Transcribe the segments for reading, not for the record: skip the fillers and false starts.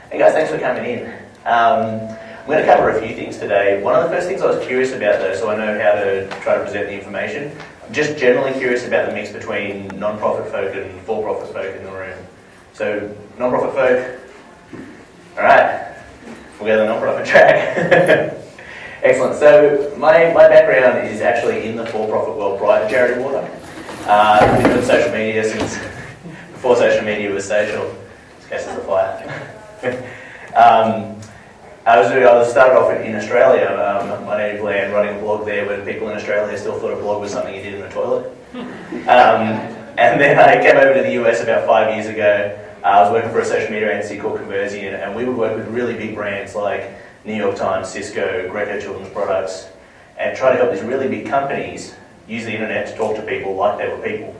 Hey guys, thanks for coming in. I'm going to cover a few things today. One of the first things I was curious about though, so I know how to try to present the information, I'm just generally curious about the mix between non-profit folk and for-profit folk in the room. So, non-profit folk, alright, we'll go to the non-profit track. Excellent. So, my background is actually in the for-profit world prior to Charity Water. I've been doing social media since before social media was social. In case there's a fire. I started off in Australia, my native land, running a blog there when people in Australia still thought a blog was something you did in the toilet. And then I came over to the US about 5 years ago. I was working for a social media agency called Conversion, and we would work with really big brands like New York Times, Cisco, Greco Children's Products, and try to help these really big companies use the internet to talk to people like they were people,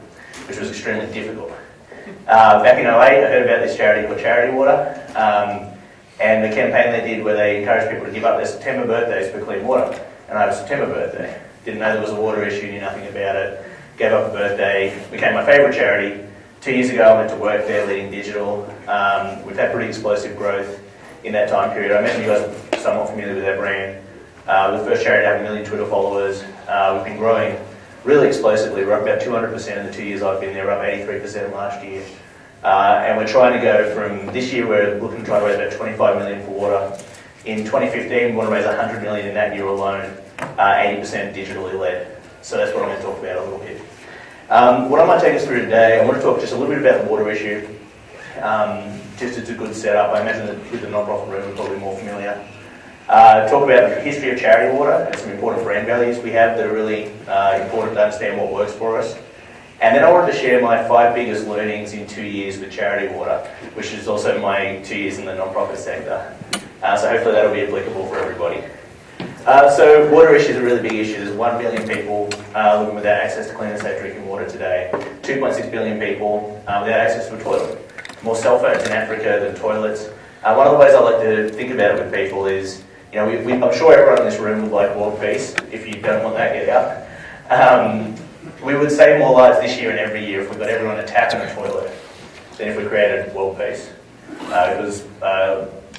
which was extremely difficult. Back in 2008, I heard about this charity called Charity Water, and the campaign they did where they encouraged people to give up their September birthdays for clean water. And I had a September birthday. Didn't know there was a water issue, knew nothing about it. Gave up a birthday, became my favourite charity. 2 years ago I went to work there leading digital. We've had pretty explosive growth in that time period. I imagine you guys are somewhat familiar with our brand. We're the first charity to have 1 million Twitter followers. We've been growing really explosively. We're up about 200% in the 2 years I've been there. We're up 83% last year. And we're trying to go from this year, we're looking to try to raise about 25 million for water. In 2015, we want to raise 100 million in that year alone, 80% digitally led. So that's what I'm going to talk about a little bit. What I might take us through today, I want to talk just a little bit about the water issue. Just it's a good setup. I imagine that with the non-profit room, we're probably more familiar. Talk about the history of charity water and some important brand values we have that are really important to understand what works for us. And then I wanted to share my 5 biggest learnings in 2 years with Charity Water, which is also my 2 years in the non-profit sector. So hopefully that'll be applicable for everybody. So water issue is a really big issue. There's 1 billion people living without access to clean and safe drinking water today. 2.6 billion people without access to a toilet. More cell phones in Africa than toilets. One of the ways I like to think about it with people is, you know, I'm sure everyone in this room would like world peace. If you don't want that, get out. We would save more lives this year and every year if we got everyone a tap and a toilet than if we created world peace. Because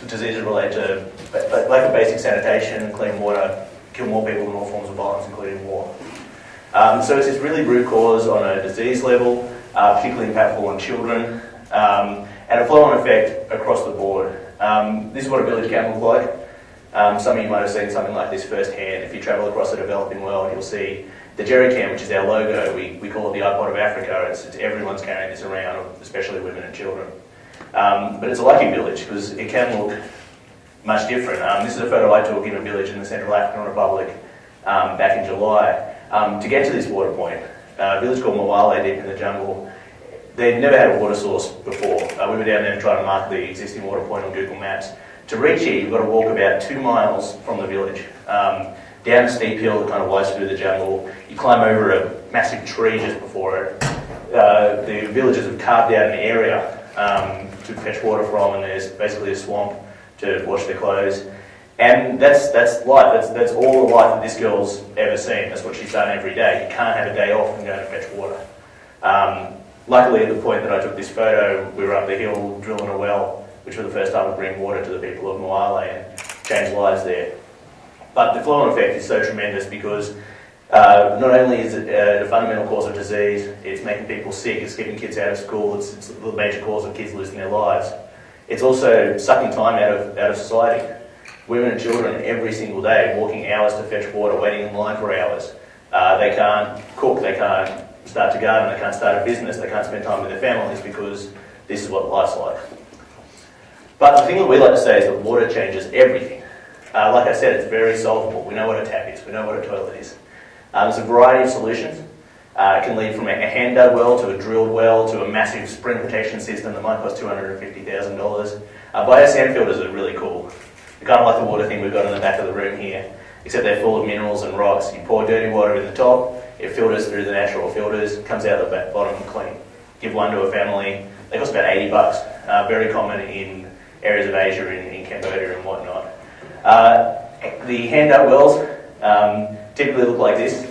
diseases related to lack of basic sanitation, clean water, kill more people in all forms of violence, including war. So it's this really root cause on a disease level, particularly impactful on children, and a flow-on effect across the board. This is what a village can look like. Some of you might have seen something like this firsthand. If you travel across the developing world, you'll see the jerry can, which is our logo. We call it the iPod of Africa. It's everyone's carrying this around, especially women and children. But it's a lucky village because it can look much different. This is a photo I took in a village in the Central African Republic back in July. To get to this water point, a village called Mwale, deep in the jungle, they'd never had a water source before. We were down there trying to mark the existing water point on Google Maps. To reach here, you've got to walk about 2 miles from the village. Down a steep hill that kind of lies through the jungle. You climb over a massive tree just before it. The villagers have carved out an area to fetch water from, and there's basically a swamp to wash their clothes. And that's life. That's all the life that this girl's ever seen. That's what she's done every day. You can't have a day off and go to fetch water. Luckily, at the point that I took this photo, we were up the hill drilling a well, which was the first time to bring water to the people of Mwale and change lives there. But the flow-on effect is so tremendous because not only is it a fundamental cause of disease, it's making people sick, it's keeping kids out of school, it's the major cause of kids losing their lives. It's also sucking time out of society. Women and children every single day walking hours to fetch water, waiting in line for hours. They can't cook, they can't start to garden, they can't start a business, they can't spend time with their families because this is what life's like. But the thing that we like to say is that water changes everything. Like I said, it's very solvable. We know what a tap is, we know what a toilet is. There's a variety of solutions. It can lead from a hand-dug well to a drilled well to a massive spring protection system that might cost $250,000. Biosand filters are really cool. They're kind of like the water thing we've got in the back of the room here, except they're full of minerals and rocks. You pour dirty water in the top, it filters through the natural filters, comes out the bottom clean. Give one to a family. They cost about $80. Very common in areas of Asia, in Cambodia and whatnot. The hand-dug wells typically look like this.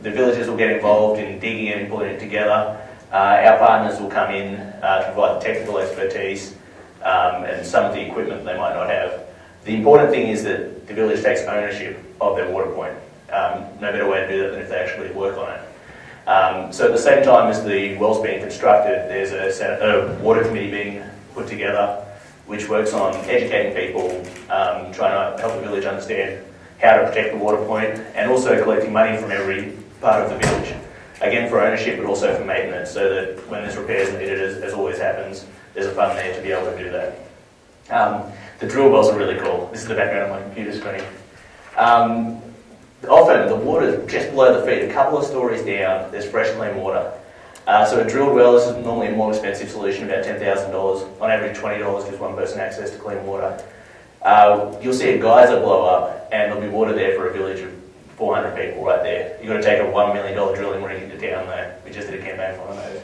The villagers will get involved in digging it and pulling it together. Our partners will come in to provide the technical expertise. and some of the equipment they might not have. The important thing is that the village takes ownership of their water point. No better way to do that than if they actually work on it. So at the same time as the well's being constructed, there's a water committee being put together which works on educating people, trying to help the village understand how to protect the water point, and also collecting money from every part of the village. Again, for ownership, but also for maintenance, so that when there's repairs needed, as always happens, there's a fund there to be able to do that. The drill wells are really cool. This is the background of my computer screen. Often, the water just below the feet, a couple of stories down, there's fresh, clean water. So a drilled well is normally a more expensive solution, about $10,000. On average, $20 gives one person access to clean water. You'll see a geyser blow up, and there'll be water there for a village of 400 people right there. You've got to take a $1 million drilling rig into town though. We just did a campaign for one of those.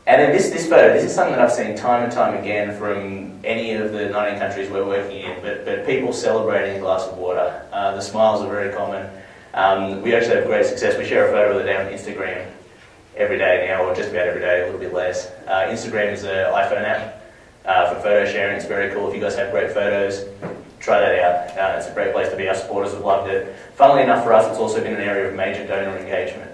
And then this photo, this is something that I've seen time and time again from any of the 19 countries we're working in, but people celebrating a glass of water. The smiles are very common. We actually have great success. We share a photo of it on Instagram every day now, or just about every day, a little bit less. Instagram is an iPhone app for photo sharing. It's very cool. If you guys have great photos, try that out. It's a great place to be. Our supporters have loved it. Funnily enough for us, it's also been an area of major donor engagement.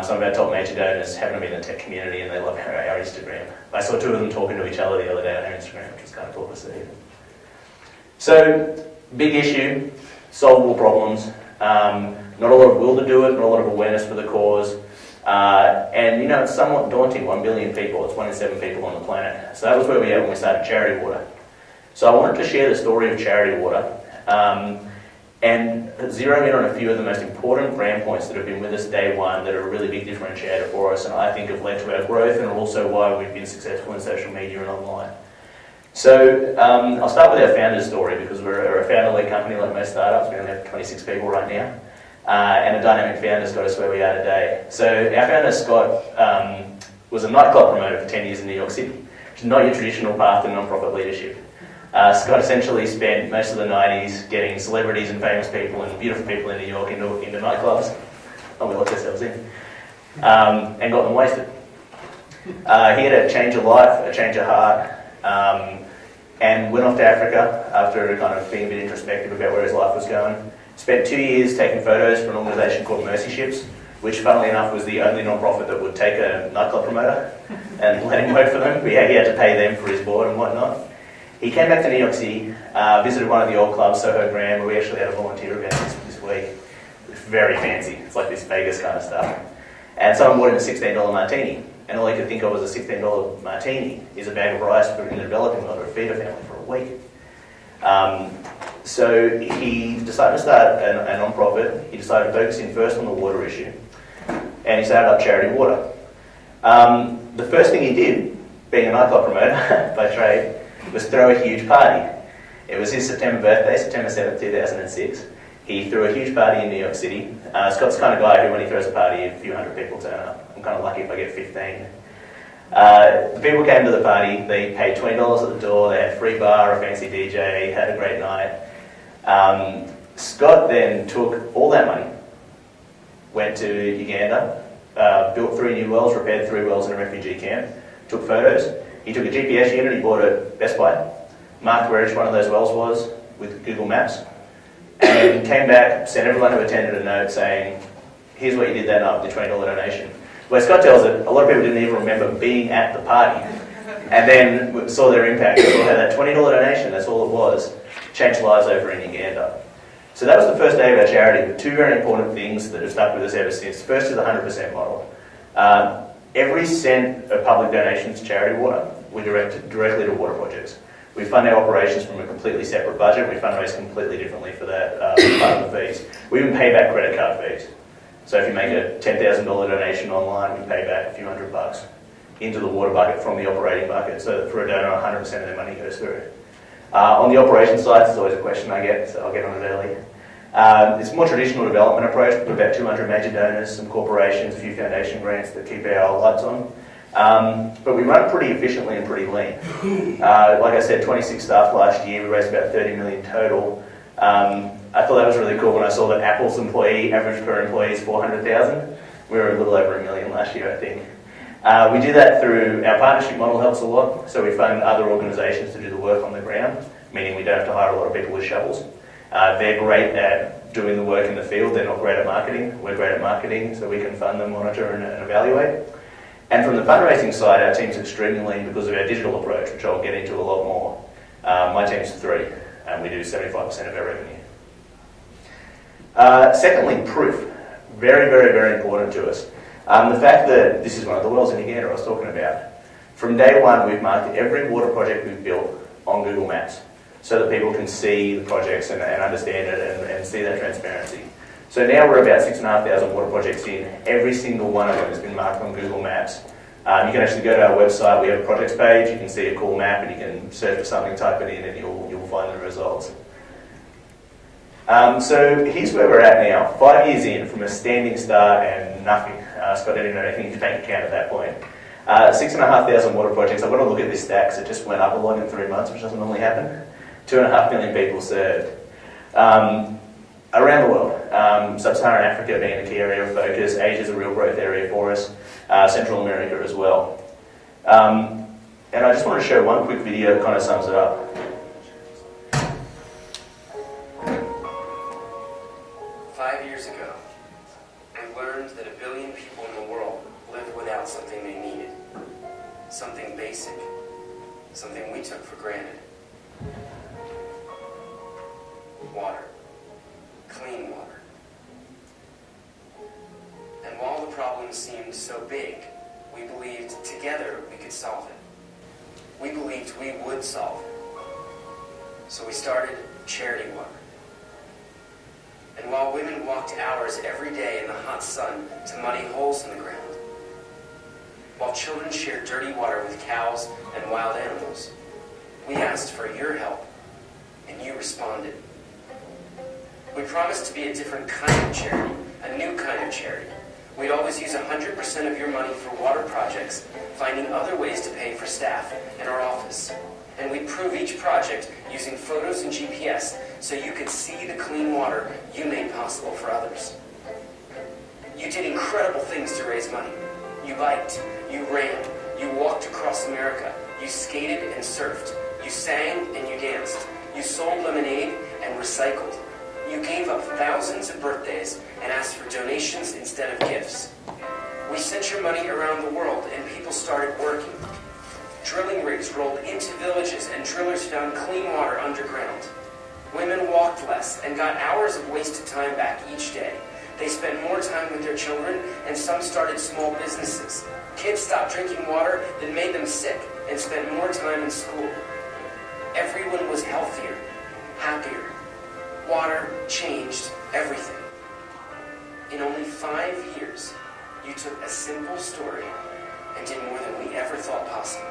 Some of our top major donors happen to be in the tech community and they love our Instagram. I saw two of them talking to each other the other day on our Instagram, which was kind of cool to see. So, big issue, solvable problems. Not a lot of will to do it, not a lot of awareness for the cause. And you know, it's somewhat daunting, 1 billion people, it's 1 in 7 people on the planet. So that was where we were when we started Charity Water. So I wanted to share the story of Charity Water and zero in on a few of the most important brand points that have been with us day one that are a really big differentiator for us and I think have led to our growth and also why we've been successful in social media and online. So I'll start with our founder's story because we're a founder-led company like most startups. We only have 26 people right now. And a dynamic founder's got us where we are today. So our founder, Scott, was a nightclub promoter for 10 years in New York City, which is not your traditional path to non-profit leadership. Scott essentially spent most of the 90s getting celebrities and famous people and beautiful people in New York into nightclubs, we locked ourselves in, and got them wasted. He had a change of life, a change of heart, and went off to Africa after kind of being a bit introspective about where his life was going. Spent 2 years taking photos for an organisation called Mercy Ships, which funnily enough was the only non-profit that would take a nightclub promoter and let him work for them. He had to pay them for his board and whatnot. He came back to New York City, visited one of the old clubs, Soho Grand, where we actually had a volunteer event this week. It's very fancy. It's like this Vegas kind of stuff. And someone bought him a $16 martini. And all he could think of was a $16 martini is a bag of rice for in the developing world to feed a family for a week. So he decided to start a non-profit. He decided to focus in first on the water issue. And he started up Charity Water. The first thing he did, being a nightclub promoter by trade, was throw a huge party. It was his September birthday, September 7th, 2006. He threw a huge party in New York City. Scott's the kind of guy who, when he throws a party, a few hundred people turn up. I'm kind of lucky if I get 15. The people came to the party, they paid $20 at the door, they had free bar, a fancy DJ, had a great night. Scott then took all that money, went to Uganda, built 3 new wells, repaired 3 wells in a refugee camp, took photos. He took a GPS unit, he bought a Best Buy, marked where each one of those wells was with Google Maps, and came back, sent everyone who attended a note saying, here's what you did that night with the $20 donation. Where Scott tells it, a lot of people didn't even remember being at the party, and then saw their impact, saw how that $20 donation, that's all it was, changed lives over in Uganda. So that was the first day of our charity, but 2 very important things that have stuck with us ever since. First is the 100% model. Every cent of public donations to Charity Water, we direct directly to water projects. We fund our operations from a completely separate budget. We fundraise completely differently for that part of the fees. We even pay back credit card fees. So if you make a $10,000 donation online, we pay back a few $100 into the water bucket from the operating bucket, so that for a donor, 100% of their money goes through. On the operations side, there's always a question I get, so I'll get on it early. It's a more traditional development approach. We've got about 200 major donors, some corporations, a few foundation grants that keep our lights on. But we run pretty efficiently and pretty lean. Like I said, 26 staff last year, we raised about 30 million total. I thought that was really cool when I saw that Apple's average per employee is 400,000. We were a little over $1 million last year, I think. We do that through, our partnership model helps a lot, so we fund other organisations to do the work on the ground, meaning we don't have to hire a lot of people with shovels. They're great at doing the work in the field, they're not great at marketing. We're great at marketing, so we can fund them, monitor and evaluate. And from the fundraising side, our team's extremely lean because of our digital approach, which I'll get into a lot more. My team's 3, and we do 75% of our revenue. Secondly, proof. Very, very, very important to us. The fact that this is one of the wells in Uganda I was talking about. From day one, we've marked every water project we've built on Google Maps so that people can see the projects and understand it and see that transparency. So now we're about 6,500 water projects in. Every single one of them has been marked on Google Maps. You can actually go to our website. We have a projects page. You can see a cool map and you can search for something, type it in, and you'll find the results. So here's where we're at now. 5 years in, from a standing start and nothing. Scott didn't have anything in his bank account at that point. 6,500 water projects. I've got to look at this stat because it just went up a lot in 3 months, which doesn't normally happen. 2.5 million people served. Around the world. Sub-Saharan Africa being a key area of focus. Asia's a real growth area for us. Central America as well. And I just want to show one quick video that kind of sums it up. Something they needed, something basic, something we took for granted. Water, clean water. And while the problem seemed so big, we believed together we could solve it. We believed we would solve it. So we started Charity Water. And while women walked hours every day in the hot sun to muddy holes in the ground, while children shared dirty water with cows and wild animals, we asked for your help, and you responded. We promised to be a different kind of charity, a new kind of charity. We'd always use 100% of your money for water projects, finding other ways to pay for staff in our office. And we'd prove each project using photos and GPS so you could see the clean water you made possible for others. You did incredible things to raise money. You biked, you ran, you walked across America, you skated and surfed, you sang and you danced, you sold lemonade and recycled. You gave up thousands of birthdays and asked for donations instead of gifts. We sent your money around the world and people started working. Drilling rigs rolled into villages and drillers found clean water underground. Women walked less and got hours of wasted time back each day. They spent more time with their children, and some started small businesses. Kids stopped drinking water that made them sick and spent more time in school. Everyone was healthier, happier. Water changed everything. In only 5 years, you took a simple story and did more than we ever thought possible.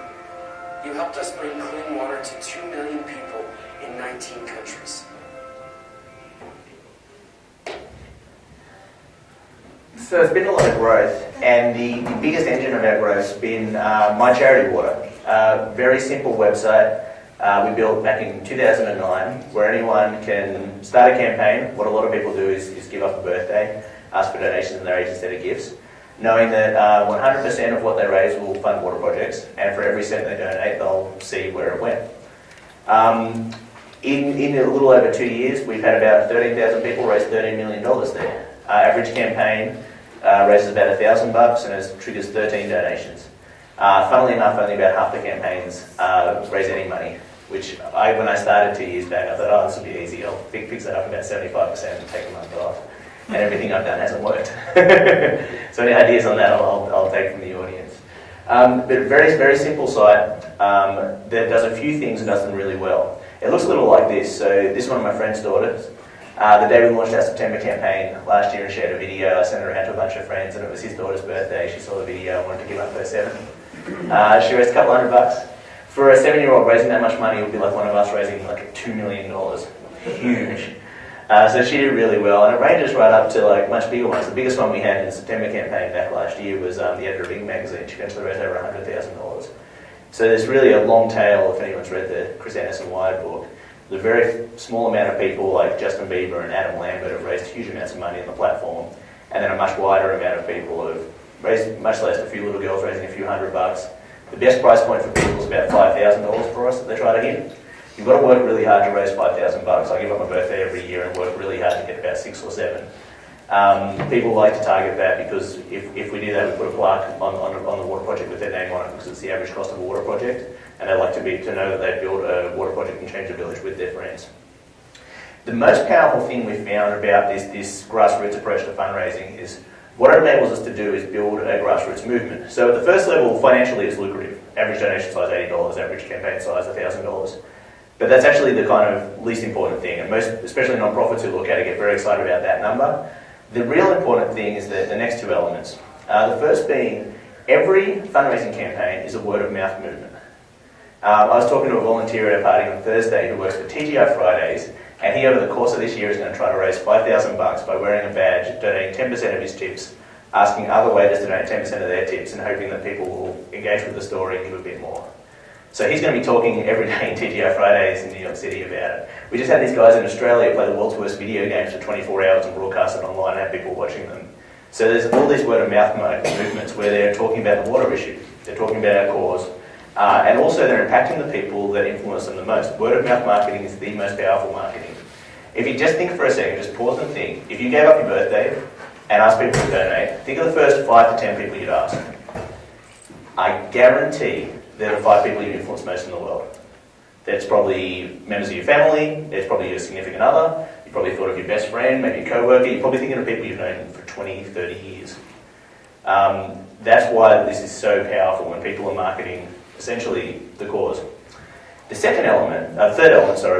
You helped us bring clean water to 2 million people in 19 countries. So it's been a lot of growth, and the biggest engine of our growth has been My Charity Water. Very simple website we built back in 2009 where anyone can start a campaign. What a lot of people do is give up a birthday, ask for donations in their age instead of gifts, knowing that 100% of what they raise will fund water projects, and for every cent they donate they'll see where it went. In a little over 2 years we've had about 13,000 people raise $13 million there. Average campaign raises about $1,000 and has triggers 13 donations. Funnily enough, only about half the campaigns raise any money, which when I started 2 years back, I thought, oh, this will be easy. I'll fix that up about 75% and take a month off. And everything I've done hasn't worked. So any ideas on that, I'll take from the audience. But very, very simple site that does a few things and does them really well. It looks a little like this. So this is one of my friend's daughters. The day we launched our September campaign last year and shared a video, I sent it around to a bunch of friends, and it was his daughter's birthday. She saw the video and wanted to give up her 7. She raised a couple $100. For a 7-year-old, raising that much money would be like one of us raising like $2 million. Huge. So she did really well, and it ranges right up to like much bigger ones. The biggest one we had in the September campaign back last year was the editor of Big magazine. She eventually raised over $100,000. So there's really a long tail, if anyone's read the Chris Anderson Wired book. The very small amount of people like Justin Bieber and Adam Lambert have raised huge amounts of money on the platform, and then a much wider amount of people have raised much less, a few little girls raising a few $100. The best price point for people is about $5,000 for us that they try to hit. You've got to work really hard to raise $5,000. I give up my birthday every year and work really hard to get about 6 or 7. People like to target that because if we do that, we put a plaque on the water project with their name on it because it's the average cost of a water project, and they like to know that they've built a water project and changed a village with their friends. The most powerful thing we've found about this grassroots approach to fundraising is what it enables us to do is build a grassroots movement. So at the first level, financially it's lucrative. Average donation size $80, average campaign size $1,000. But that's actually the kind of least important thing, and most, especially non-profits who look at it, get very excited about that number. The real important thing is the next two elements. The first being, every fundraising campaign is a word-of-mouth movement. I was talking to a volunteer at a party on Thursday who works for TGI Fridays, and he, over the course of this year, is going to try to raise $5,000 by wearing a badge, donating 10% of his tips, asking other waiters to donate 10% of their tips, and hoping that people will engage with the story and give a bit more. So he's going to be talking every day in TGI Fridays in New York City about it. We just had these guys in Australia play the world's worst video games for 24 hours and broadcast it online and have people watching them. So there's all these word-of-mouth movements where they're talking about the water issue, they're talking about our cause, and also they're impacting the people that influence them the most. Word-of-mouth marketing is the most powerful marketing. If you just think for a second, just pause and think, if you gave up your birthday and asked people to donate, think of the first 5 to 10 people you'd ask. I guarantee they're the 5 people you influence most in the world. That's probably members of your family, there's probably your significant other, you probably thought of your best friend, maybe a co-worker, you're probably thinking of people you've known for 20, 30 years. That's why this is so powerful when people are marketing essentially the cause. The third element,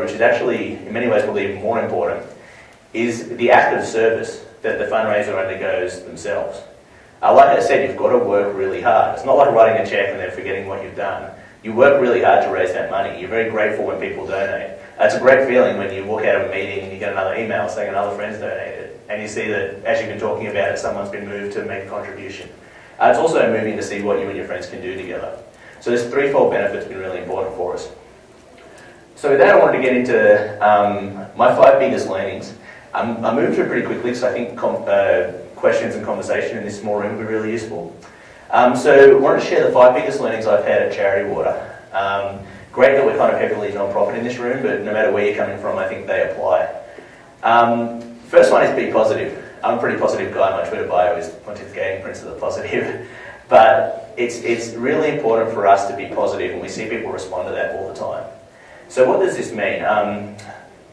which is actually in many ways probably even more important, is the act of service that the fundraiser undergoes themselves. Like I said, you've got to work really hard. It's not like writing a check and then forgetting what you've done. You work really hard to raise that money. You're very grateful when people donate. It's a great feeling when you walk out of a meeting and you get another email saying another friend's donated, and you see that, as you've been talking about it, someone's been moved to make a contribution. It's also moving to see what you and your friends can do together. So this threefold benefit's been really important for us. So with that, I wanted to get into my 5 biggest learnings. I moved through pretty quickly because I think questions and conversation in this small room will be really useful. So I wanted to share the 5 biggest learnings I've had at Charity Water. Great that we're kind of heavily non-profit in this room, but no matter where you're coming from, I think they apply. First one is be positive. I'm a pretty positive guy. My Twitter bio is pontificating Prince of the Positive. But it's really important for us to be positive, and we see people respond to that all the time. So what does this mean?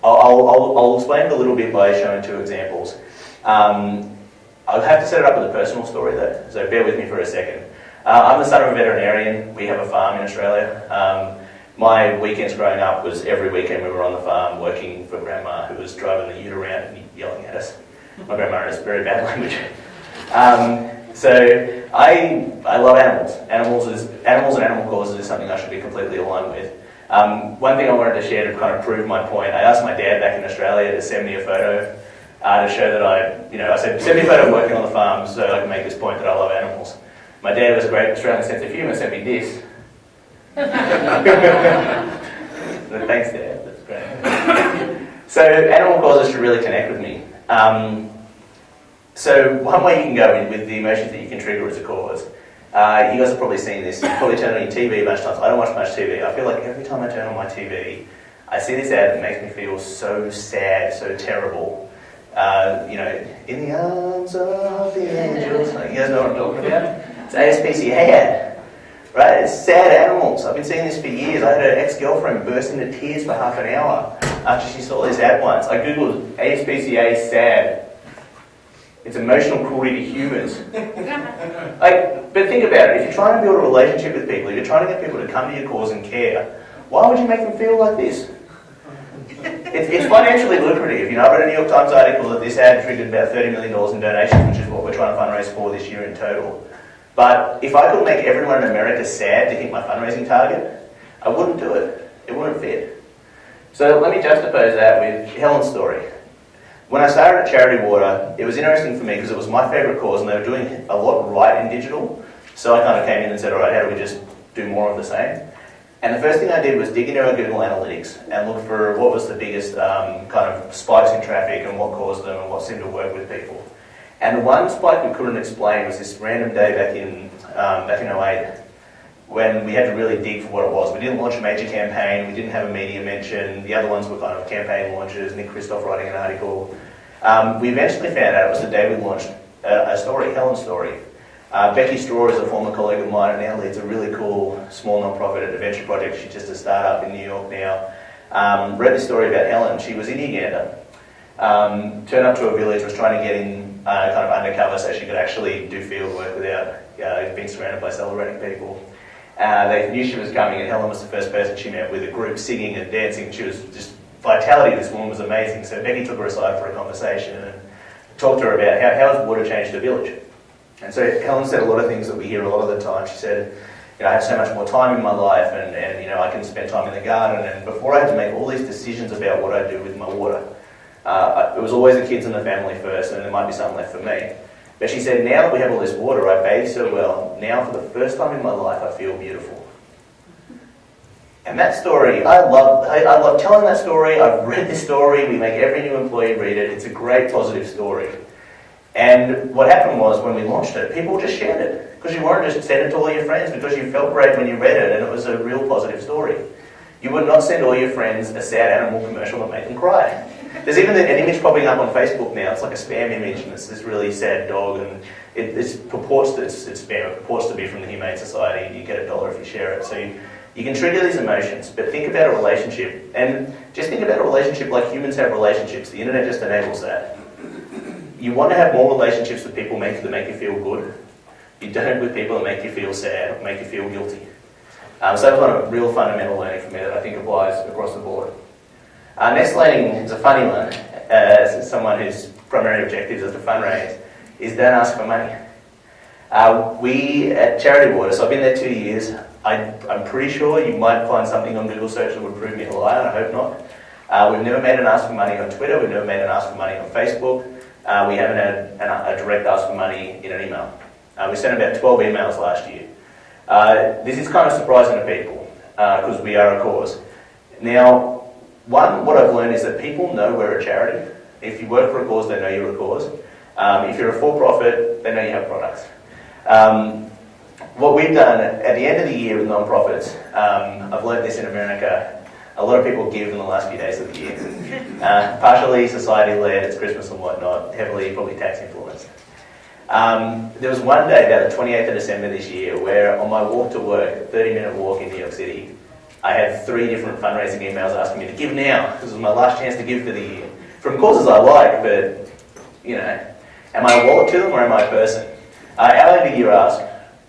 I'll explain it a little bit by showing 2 examples. I'll have to set it up with a personal story though, so bear with me for a second. I'm the son of a veterinarian. We have a farm in Australia. My weekends growing up was every weekend we were on the farm working for Grandma, who was driving the ute around and yelling at us. My grandma has very bad language. So I love animals. Animals and animal causes is something I should be completely aligned with. One thing I wanted to share to kind of prove my point, I asked my dad back in Australia to send me a photo to show that I said, send me a photo of working on the farm so I can make this point that I love animals. My dad was a great Australian sense of humour, sent me this. Thanks, Dad, that's great. So animal causes should really connect with me. So one way you can go with the emotions that you can trigger as a cause. You guys have probably seen this. You've probably turned on your TV a bunch of times. I don't watch much TV. I feel like every time I turn on my TV, I see this ad that makes me feel so sad, so terrible. In the arms of the angels. You guys know what I'm talking about? It's ASPCA ad, right? It's sad animals. I've been seeing this for years. I had an ex-girlfriend burst into tears for half an hour after she saw this ad once. I googled ASPCA sad. It's emotional cruelty to humans. But think about it. If you're trying to build a relationship with people, if you're trying to get people to come to your cause and care, why would you make them feel like this? It's financially lucrative. I read a New York Times article that this ad triggered about $30 million in donations, which is what we're trying to fundraise for this year in total. But if I could make everyone in America sad to hit my fundraising target, I wouldn't do it. It wouldn't fit. So let me juxtapose that with Helen's story. When I started at Charity Water, it was interesting for me because it was my favourite cause and they were doing a lot right in digital. So I kind of came in and said, all right, how do we just do more of the same? And the first thing I did was dig into our Google Analytics and look for what was the biggest kind of spikes in traffic and what caused them and what seemed to work with people. And the one spike we couldn't explain was this random day back in '08 when we had to really dig for what it was. We didn't launch a major campaign, we didn't have a media mention, the other ones were kind of campaign launches, Nick Kristof writing an article. We eventually found out it was the day we launched a story, Helen's story. Becky Straw is a former colleague of mine and now leads a really cool small non-profit adventure project. She's just a startup in New York now. Read the story about Helen. She was in Uganda. Turned up to a village, was trying to get in kind of undercover so she could actually do field work without being surrounded by celebrating people. They knew she was coming, and Helen was the first person she met with a group singing and dancing. She was just, vitality of this woman was amazing. So Becky took her aside for a conversation and talked to her about how has water changed the village. And so Helen said a lot of things that we hear a lot of the time. She said, I have so much more time in my life, and I can spend time in the garden, and before I had to make all these decisions about what I do with my water, it was always the kids and the family first, and there might be something left for me. But she said, now that we have all this water, I bathe so well, now for the first time in my life I feel beautiful. And that story, I love telling that story. I've read this story, we make every new employee read it. It's a great positive story. And what happened was, when we launched it, people just shared it. Because you weren't just send it to all your friends, because you felt great when you read it, and it was a real positive story. You would not send all your friends a sad animal commercial that made them cry. There's even an image popping up on Facebook now. It's like a spam image, and it's this really sad dog, and it's spam. It purports to be from the Humane Society, and you get $1 if you share it. So you can trigger these emotions, but think about a relationship, and just think about a relationship like humans have relationships. The internet just enables that. You want to have more relationships with people that make you feel good. You don't with people that make you feel sad or make you feel guilty. So that was one of real fundamental learning for me that I think applies across the board. Next learning is a funny one. As someone whose primary objective is to fundraise, is don't ask for money. We at Charity Water, so I've been there 2 years. I'm pretty sure you might find something on Google search that would prove me a liar, and I hope not. We've never made an ask for money on Twitter. We've never made an ask for money on Facebook. We haven't had a direct ask for money in an email. We sent about 12 emails last year. This is kind of surprising to people because we are a cause. Now, what I've learned is that people know we're a charity. If you work for a cause, they know you're a cause. If you're a for-profit, they know you have products. What we've done at the end of the year with non-profits, I've learned this in America, a lot of people give in the last few days of the year. Partially society-led, it's Christmas and whatnot, heavily probably tax influenced. There was one day, about the 28th of December this year, where on my walk to work, 30-minute walk in New York City, I had 3 different fundraising emails asking me to give now, because it was my last chance to give for the year. From causes I like, but, am I a wallet to them or am I a person? Our end of year ask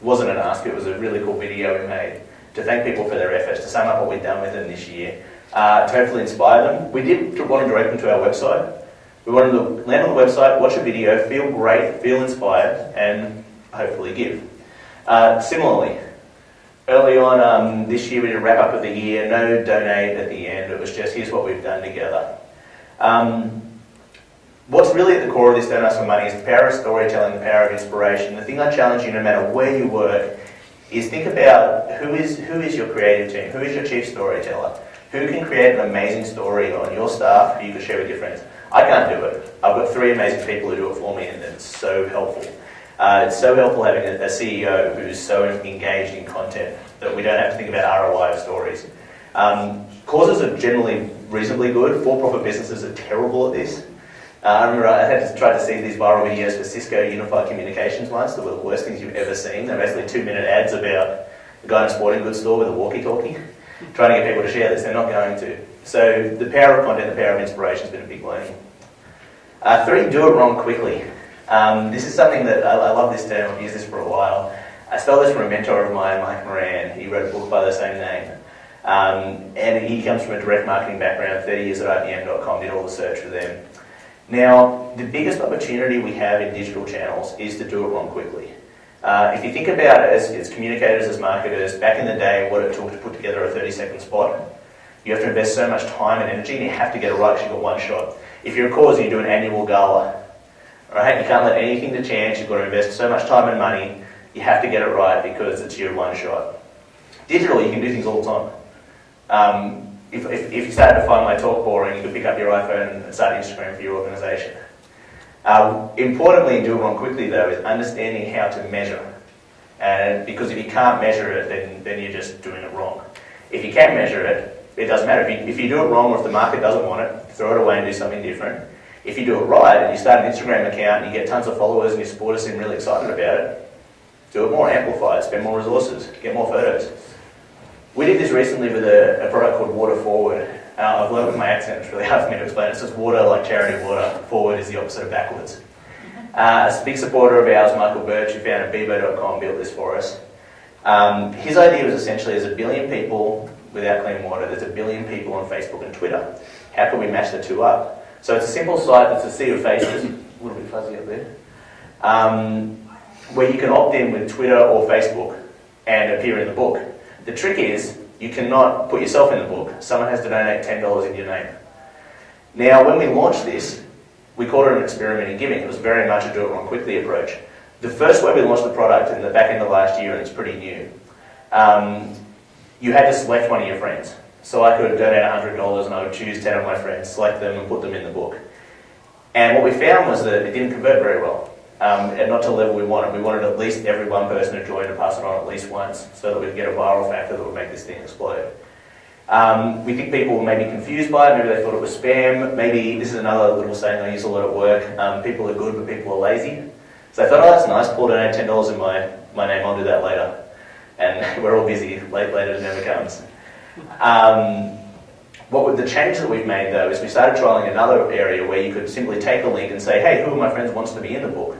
wasn't an ask, it was a really cool video we made to thank people for their efforts, to sum up what we've done with them this year, to hopefully inspire them. We did want to direct them to our website. We wanted to land on the website, watch a video, feel great, feel inspired, and hopefully give. Similarly, early on this year we did a wrap up of the year, no donate at the end, it was just here's what we've done together. What's really at the core of this Don't Ask for Money is the power of storytelling, the power of inspiration. The thing I challenge you, no matter where you work, is think about who is your creative team, who is your chief storyteller, who can create an amazing story on your staff who you can share with your friends. I can't do it. I've got 3 amazing people who do it for me, and it's so helpful. It's so helpful having a CEO who's so engaged in content that we don't have to think about ROI of stories. Causes are generally reasonably good. For-profit businesses are terrible at this. I remember I had to try to see these viral videos for Cisco Unified Communications once that were the worst things you've ever seen. They're basically 2-minute ads about a guy in a sporting goods store with a walkie-talkie, trying to get people to share this. They're not going to. So the power of content, the power of inspiration has been a big learning. 3, do it wrong quickly. This is something that, I love this term, I've used this for a while. I stole this from a mentor of mine, Mike Moran. He wrote a book by the same name. And he comes from a direct marketing background, 30 years at IBM.com, did all the search for them. Now, the biggest opportunity we have in digital channels is to do it wrong quickly. If you think about it as communicators, as marketers, back in the day, what it took to put together a 30-second spot, you have to invest so much time and energy, and you have to get it right because you've got one shot. If you're a cause and you do an annual gala, right, you can't let anything to chance, you've got to invest so much time and money, you have to get it right because it's your one shot. Digital, you can do things all the time. If you started to find my talk boring, you could pick up your iPhone and start Instagram for your organisation. Importantly, in doing it wrong quickly though, is understanding how to measure. And because if you can't measure it, then you're just doing it wrong. If you can measure it, it doesn't matter. If you do it wrong or if the market doesn't want it, throw it away and do something different. If you do it right and you start an Instagram account and you get tons of followers and your supporters seem really excited about it, do it more, amplify it, spend more resources, get more photos. We did this recently with a product called Water Forward. I've learned with my accent, it's really hard for me to explain. It's just water like charity water. Forward is the opposite of backwards. A big supporter of ours, Michael Birch, who founded Bebo.com, built this for us. His idea was essentially there's 1 billion people without clean water, there's 1 billion people on Facebook and Twitter. How can we match the two up? So it's a simple site that's a sea of faces, a little bit fuzzy up there, where you can opt in with Twitter or Facebook and appear in the book. The trick is, you cannot put yourself in the book. Someone has to donate $10 in your name. Now, when we launched this, we called it an experiment in giving. It was very much a do-it-wrong-quickly approach. The first way we launched the product in the back end of last year, and it's pretty new, you had to select one of your friends. So I could donate $100 and I would choose 10 of my friends, select them and put them in the book. And what we found was that it didn't convert very well. And not to the level we wanted. We wanted at least every one person to join to pass it on at least once so that we could get a viral factor that would make this thing explode. We think people may be confused by it, maybe they thought it was spam, maybe, this is another little saying I use a lot at work, people are good but people are lazy. So I thought, oh that's nice, Paul donated $10 in my name, I'll do that later. And we're all busy, later never comes. The change that we've made though is we started trialling another area where you could simply take a link and say, hey, who of my friends wants to be in the book?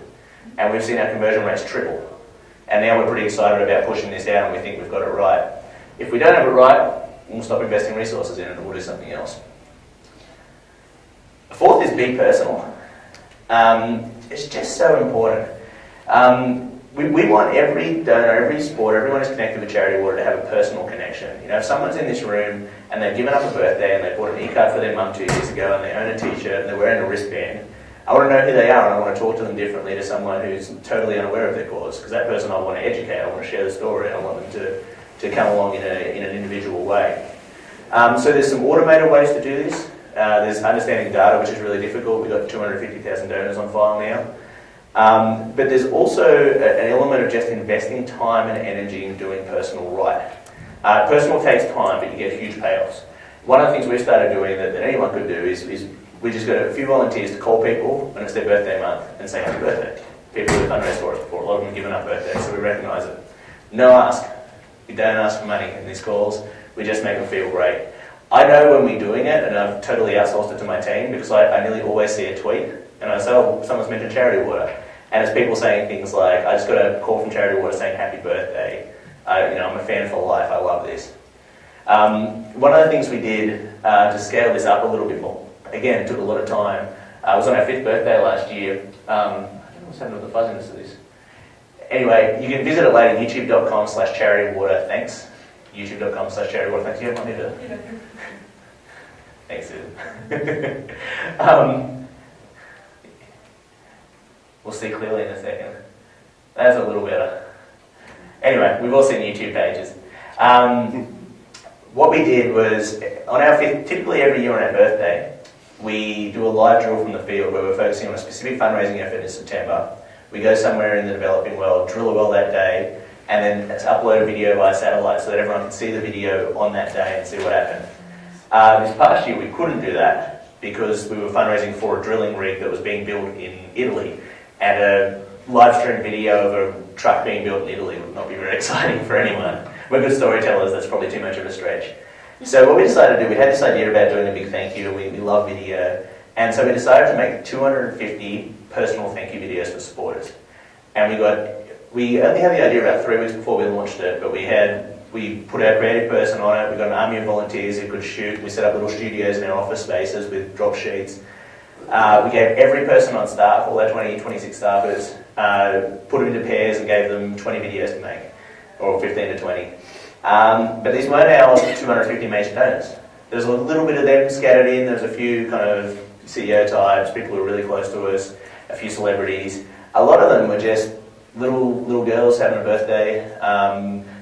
And we've seen our conversion rates triple. And now we're pretty excited about pushing this out and we think we've got it right. If we don't have it right, we'll stop investing resources in it and we'll do something else. The fourth is be personal. It's just so important. We want every donor, every supporter, everyone who's connected with Charity Water to have a personal connection. You know, if someone's in this room and they've given up a birthday and they bought an e-card for their mum 2 years ago and they own a t-shirt and they're wearing a wristband, I want to know who they are and I want to talk to them differently to someone who's totally unaware of their cause. Because that person I want to educate, I want to share the story, I want them to come along in an individual way. So there's some automated ways to do this. There's understanding data, which is really difficult. We've got 250,000 donors on file now. But there's also an element of just investing time and energy in doing personal right. Personal takes time, but you get huge payoffs. One of the things we've started doing that anyone could do is we just got a few volunteers to call people when it's their birthday month and say happy birthday. People who've fundraised for us before, a lot of them have given up birthdays, so we recognise it. No ask. We don't ask for money in these calls. We just make them feel great. I know when we're doing it, and I've totally outsourced it to my team, because I nearly always see a tweet, and I say, oh, someone's mentioned Charity Water. And it's people saying things like, I just got a call from Charity Water saying happy birthday. I'm a fan for life, I love this. One of the things we did to scale this up a little bit more, again, it took a lot of time. It was on our 5th birthday last year. I don't know what's happening with the fuzziness of this. Anyway, you can visit it later, youtube.com/charitywater, thanks. youtube.com/charitywater, thanks. You have money to... Thanks, Susan. We'll see clearly in a second. That's a little better. Anyway, we've all seen YouTube pages. What we did was, on our 5th, typically every year on our birthday, we do a live drill from the field where we're focusing on a specific fundraising effort in September. We go somewhere in the developing world, drill a well that day, and then upload a video via satellite so that everyone can see the video on that day and see what happened. This past year we couldn't do that because we were fundraising for a drilling rig that was being built in Italy, and a live stream video of a truck being built in Italy would not be very exciting for anyone. We're good storytellers, that's probably too much of a stretch. So what we decided to do, we had this idea about doing a big thank you, we love video, and so we decided to make 250 personal thank you videos for supporters. And we only had the idea about 3 weeks before we launched it, but we put our creative person on it, we got an army of volunteers who could shoot, we set up little studios in our office spaces with drop sheets. We gave every person on staff, all our 26 staffers, put them into pairs and gave them 20 videos to make, or 15 to 20. But these weren't our 250 major donors. There's a little bit of them scattered in, there's a few kind of CEO types, people who are really close to us, a few celebrities. A lot of them were just little girls having a birthday,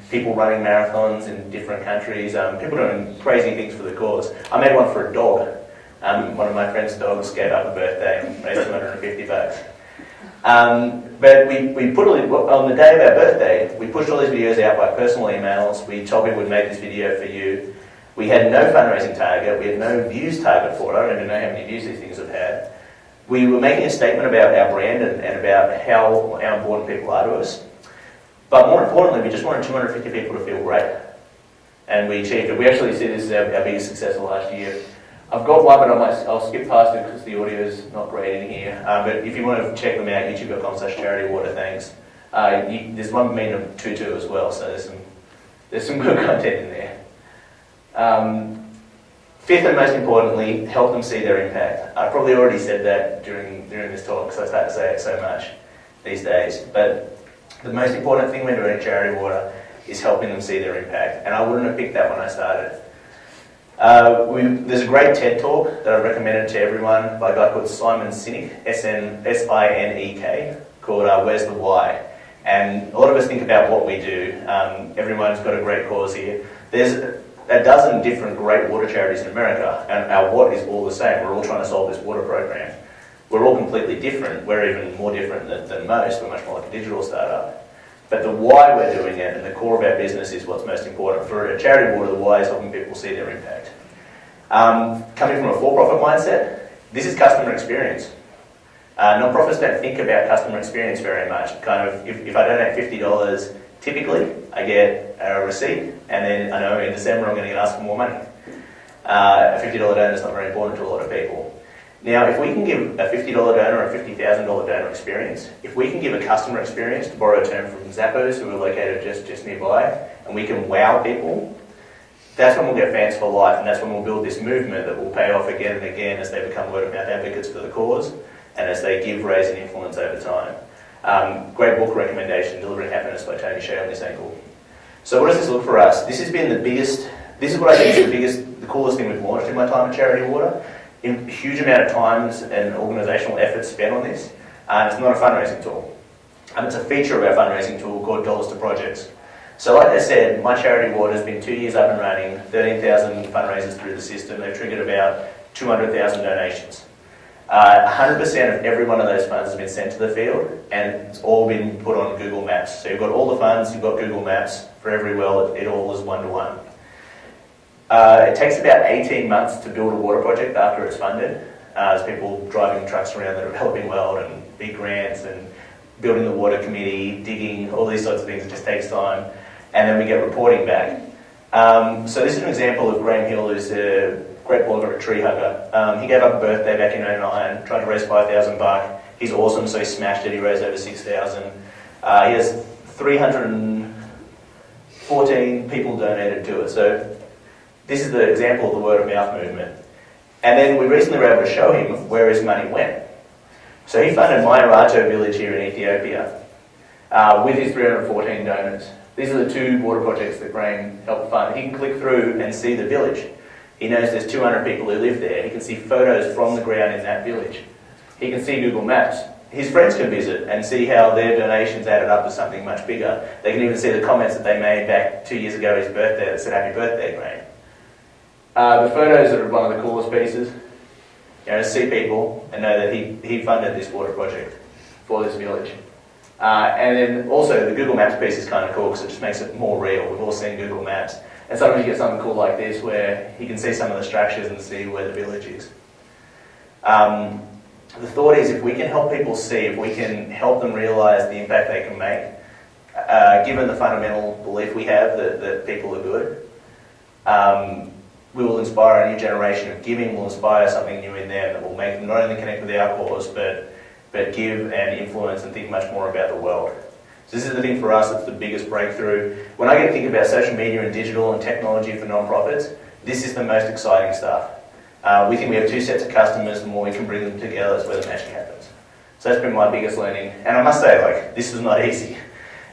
people running marathons in different countries, people doing crazy things for the cause. I made one for a dog, One of my friend's dogs gave up a birthday and raised $250. But we put on the day of our birthday, we pushed all these videos out by personal emails. We told people we'd make this video for you. We had no fundraising target. We had no views target for it. I don't even know how many views these things have had. We were making a statement about our brand and about how important people are to us. But more importantly, we just wanted 250 people to feel great. And we achieved it. We actually see this as our biggest success of last year. I've got one, but I'll skip past it because the audio is not great in here. But if you want to check them out, youtube.com/charitywater, thanks. There's one mean of Tutu as well, so there's some good content in there. Fifth and most importantly, help them see their impact. I probably already said that during this talk because I start to say it so much these days. But the most important thing we're doing at Charity Water is helping them see their impact. And I wouldn't have picked that when I started. There's a great TED Talk that I recommended to everyone by a guy called Simon Sinek, S-I-N-E-K, called Where's the Why? And a lot of us think about what we do. Everyone's got a great cause here. There's a dozen different great water charities in America, and our what is all the same. We're all trying to solve this water program. We're all completely different. We're even more different than most. We're much more like a digital startup. But the why we're doing it and the core of our business is what's most important. For a Charity Water, the why is helping people see their impact. Coming from a for-profit mindset, this is customer experience. Non-profits don't think about customer experience very much. Kind of, if I donate $50, typically I get a receipt, and then I know in December I'm going to get asked for more money. A $50 donor is not very important to a lot of people. Now, if we can give a $50 donor or a $50,000 donor experience, if we can give a customer experience, to borrow a term from Zappos, who are located just nearby, and we can wow people, that's when we'll get fans for life, and that's when we'll build this movement that will pay off again and again as they become word-of-mouth advocates for the cause, and as they give, raise, and influence over time. Great book recommendation, Delivering Happiness by Tony Hsieh on this angle. So what does this look for us? This has been this is what I think is the coolest thing we've launched in my time at Charity Water. A huge amount of times and organisational effort spent on this, and it's not a fundraising tool. It's a feature of our fundraising tool called Dollars to Projects. So like I said, my Charity Water has been 2 years up and running, 13,000 fundraisers through the system. They've triggered about 200,000 donations. 100% of every one of those funds has been sent to the field, and it's all been put on Google Maps. So you've got all the funds, you've got Google Maps for every well, it all is one-to-one. It takes about 18 months to build a water project after it's funded. There's people driving trucks around the developing world and big grants and building the water committee, digging, all these sorts of things. It just takes time. And then we get reporting back. So this is an example of Graham Hill, who's a great blogger, a tree hugger. He gave up a birthday back in 2009, tried to raise $5,000. He's awesome, so he smashed it. He raised over $6,000. He has 314 people donated to it. So this is the example of the word of mouth movement. And then we recently were able to show him where his money went. So he funded Mayarato village here in Ethiopia with his 314 donors. These are the two water projects that Graham helped fund. He can click through and see the village. He knows there's 200 people who live there. He can see photos from the ground in that village. He can see Google Maps. His friends can visit and see how their donations added up to something much bigger. They can even see the comments that they made back 2 years ago at his birthday that said, "Happy birthday, Graham." The photos are one of the coolest pieces. You know, to see people and know that he funded this water project for this village. And then also the Google Maps piece is kind of cool because it just makes it more real. We've all seen Google Maps. And sometimes you get something cool like this where you can see some of the structures and see where the village is. The thought is if we can help people see, if we can help them realise the impact they can make, given the fundamental belief we have that people are good, we will inspire a new generation of giving, will inspire something new in them that will make them not only connect with our cause, but give and influence and think much more about the world. So this is the thing for us, it's the biggest breakthrough. When I get to think about social media and digital and technology for non-profits, this is the most exciting stuff. We think we have two sets of customers, the more we can bring them together, that's where the magic happens. So that's been my biggest learning. And I must say, this was not easy.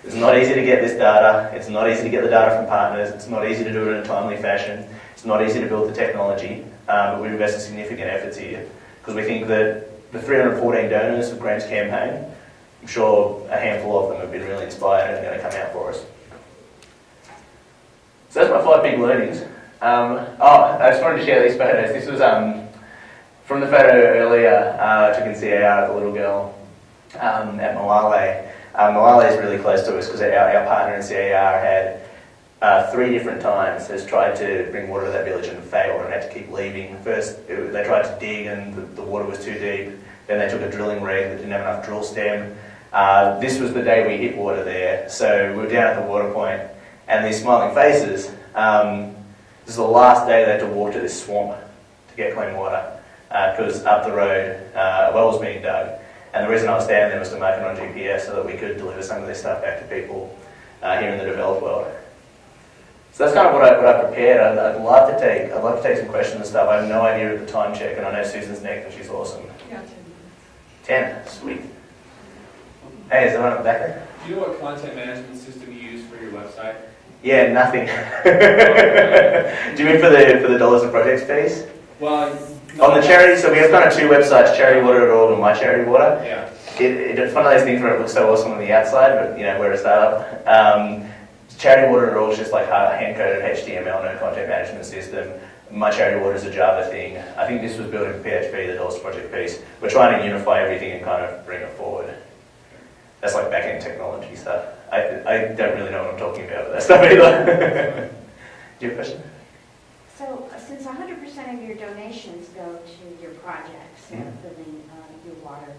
It's not easy to get this data, it's not easy to get the data from partners, it's not easy to do it in a timely fashion, it's not easy to build the technology, but we've invested significant efforts here because we think that the 314 donors of Graham's campaign, I'm sure a handful of them have been really inspired and are going to come out for us. So that's my 5 big learnings. I just wanted to share these photos. This was From the photo earlier, I took in CAR of the little girl at Malale. Malale is really close to us because our partner in CAR had 3 different times has tried to bring water to that village and failed and had to keep leaving. First, they tried to dig and the water was too deep. Then they took a drilling rig that didn't have enough drill stem. This was the day we hit water there, so we were down at the water point, and these smiling faces. This is the last day they had to walk to this swamp to get clean water because up the road a well was being dug. And the reason I was standing there was to mark it on GPS so that we could deliver some of this stuff back to people here in the developed world. So that's kind of what I prepared. I'd love to take some questions and stuff. I have no idea of the time check, and I know Susan's next, and she's awesome. Yeah, 10, sweet. Hey, is there one at the back there? Do you know what content management system you use for your website? Yeah, nothing. Do you mean for the dollars and projects piece? Well, on the charity, so we have kind of 2 websites, charitywater.org and My Charity Water. Yeah. It's one of those things where it looks so awesome on the outside, but you know, we're a startup. Charitywater.org is just like hand-coded HTML, no content management system. My Charity Water is a Java thing. I think this was built in PHP, the dollars project piece. We're trying to unify everything and kind of bring it forward. That's like back-end technology stuff. I don't really know what I'm talking about with that stuff either. Do you have a question? So, since 100% of your donations go to your projects, building your water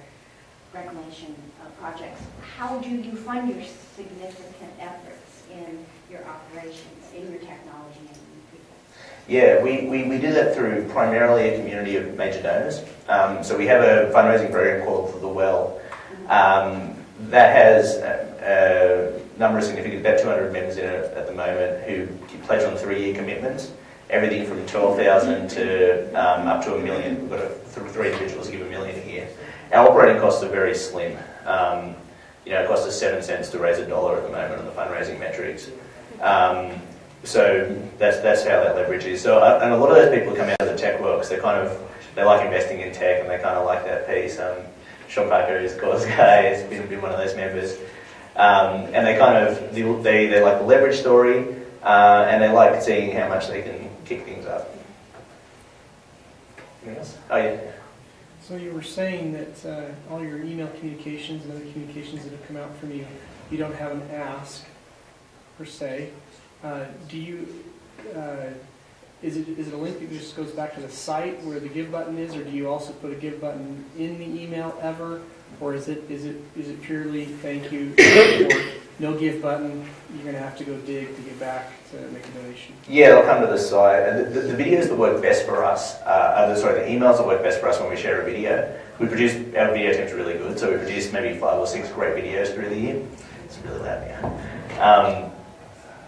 reclamation projects, how do you fund your significant efforts in your operations, in your technology, and in people? Yeah, we do that through primarily a community of major donors. So we have a fundraising program called The Well. That has a number of significant, about 200 members in it at the moment who pledge on 3-year commitments. Everything from 12,000 to up to $1 million. We've got 3 individuals who give $1 million a year. Our operating costs are very slim. It costs us 7 cents to raise $1 at the moment on the fundraising metrics. So that's how that leverage is. So and a lot of those people come out of the tech world because they like investing in tech and they kind of like that piece. Sean Parker is a cause guy, has been one of those members. And they like the leverage story, and they like seeing how much they can kick things up. Anything else? Oh yeah. So you were saying that all your email communications and other communications that have come out from you, you don't have an ask per se. Do you? Is it a link that just goes back to the site where the give button is, or do you also put a give button in the email ever, or is it purely thank you or no give button? You're going to have to go dig to get back to make a donation. Yeah, they'll come to the site. And the videos that work best for us, the emails that work best for us when we share a video. Our video team's really good, so we produce maybe 5 or 6 great videos through the year. It's really loud now.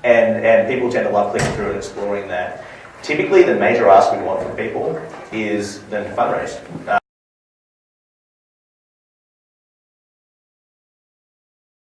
And people tend to love clicking through and exploring that. Typically, the major ask we want from people is them to fundraise.